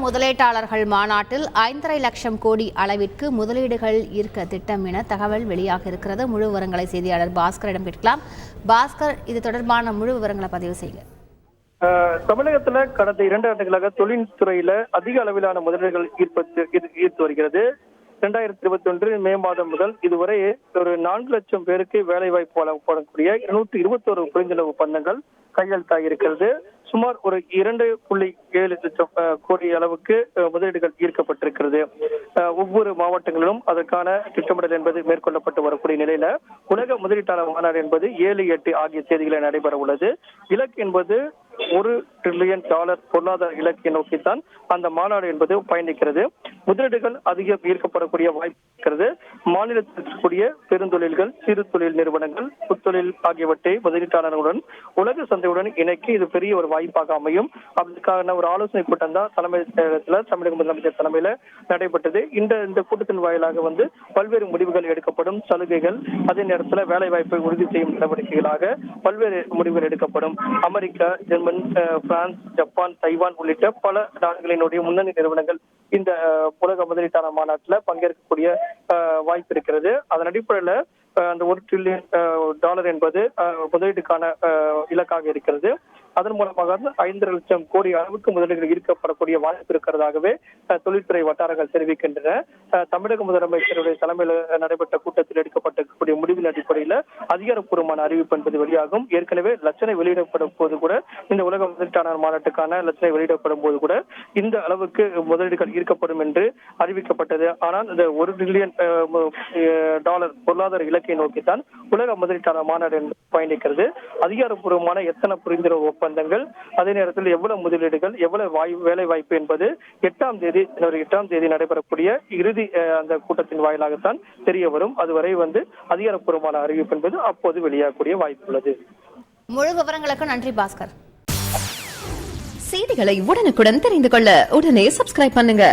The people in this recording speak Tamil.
முதலீட்டாளர்கள் மாநாட்டில் 5.5 லட்சம் கோடி அளவிற்கு முதலீடுகள் ஈர்க்க திட்டம் என தகவல் வெளியாக இருக்கிறது. முழு விவரங்களை செய்தியாளர் பாஸ்கரிடம் கேட்கலாம். பாஸ்கர், இது தொடர்பான முழு விவரங்களை பதிவு செய்யுங்க. தமிழகத்துல கடந்த 2 ஆண்டுகளாக தொழில்துறையில அதிக அளவிலான முதலீடுகள் ஈர்த்து வருகிறது. 2021 மே மாதம் முதல் இதுவரை ஒரு 4 லட்சம் பேருக்கு வேலை வாய்ப்பு வழங்கக்கூடிய 221 புரிந்துணர்வு ஒப்பந்தங்கள் கையெழுத்தாகியிருக்கிறது. சுமார் ஒரு 2.7 லட்சம் கோடி அளவுக்கு முதலீடுகள் ஈர்க்கப்பட்டிருக்கிறது. ஒவ்வொரு மாவட்டங்களிலும் அதற்கான திட்டமிடல் என்பது மேற்கொள்ளப்பட்டு வரக்கூடிய நிலையில உலக முதலீட்டாளர் மாநாடு என்பது 7, 8 ஆகிய தேதிகளில் நடைபெற உள்ளது. இலக்கு என்பது $1 டிரில்லியன் பொருளாதார இலக்கை நோக்கித்தான் அந்த மாநாடு என்பது பயணிக்கிறது. முதலீடுகள் அதிகம் ஈர்க்கப்படக்கூடிய வாய்ப்பு இருக்கிறது. மாநிலத்தில் இருக்கக்கூடிய பெருந்தொழில்கள், சிறு தொழில் நிறுவனங்கள், புத்தொழில் ஆகியவற்றை முதலீட்டாளர்களுடன் உலக சந்தையுடன் இணைக்க இது பெரிய ஒரு வாய்ப்பாக அமையும். அதற்கான ஒரு ஆலோசனை கூட்டம் தான் தலைமைச் செயலகத்தில் தமிழக முதலமைச்சர் தலைமையில நடைபெற்றது. இந்த கூட்டத்தின் வாயிலாக பல்வேறு முடிவுகள் எடுக்கப்படும். சலுகைகள், அதே நேரத்தில் வேலை வாய்ப்பை உறுதி செய்யும் நடவடிக்கைகளாக பல்வேறு முடிவுகள் எடுக்கப்படும். America, German, France, Japan, Taiwan உள்ளிட்ட பல நாடுகளினுடைய முன்னணி நிறுவனங்கள் இந்த உலக முதலீட்டாளர் மாநாட்டில் பங்கேற்கக்கூடிய வாய்ப்பு இருக்கிறது. அதன் அடிப்படையில் அந்த $1 டிரில்லியன் என்பது முதலீட்டுக்கான இலக்காக இருக்கிறது. அதன் மூலமாக 5 லட்சம் கோடி அளவுக்கு முதலீடுகள் ஈர்க்கப்படக்கூடிய வாய்ப்பு இருக்கிறதாகவே தொழில்துறை வட்டாரங்கள் தெரிவிக்கின்றன. தமிழக முதலமைச்சருடைய தலைமையில் நடைபெற்ற கூட்டத்தில் எடுக்கப்பட்ட முடிவின் அடிப்படையில் அதிகாரப்பூர்வமான அறிவிப்பு என்பது வெளியாகும். ஏற்கனவே லட்சணை வெளியிடப்படும் போது கூட, இந்த உலக முதலீட்டாளர் மாநாட்டுக்கான லட்சணை வெளியிடப்படும் போது கூட இந்த அளவுக்கு முதலீடுகள் ஈர்க்கப்படும் என்று அறிவிக்கப்பட்டது. ஆனால் இந்த $1 டிரில்லியன் பொருளாதார இலக்கை நோக்கித்தான் உலக முதலீட்டாளர் மாநாடு பயணிக்கிறது. அதிகாரப்பூர்வமான எத்தனை புரிந்துணர்வு ஒப்பந்தங்கள், அதே நேரத்தில் எவ்வளவு முதலீடுகள், எவ்வளவு வேலை வாய்ப்பு என்பது ஜனவரி 8ஆம் தேதி நடைபெறக்கூடிய இறுதி அந்த கூட்டத்தின் வாயிலாகத்தான் தெரிய வரும். அதுவரை அதிகாரப்பூர்வமான அறிவிப்பு என்பது அப்போது வெளியாகக்கூடிய வாய்ப்பு உள்ளது. முழு விவரங்களுக்கு நன்றி பாஸ்கர். செய்திகளை உடனுக்குடன் தெரிந்து கொள்ள உடனே சப்ஸ்கிரைப் பண்ணுங்க.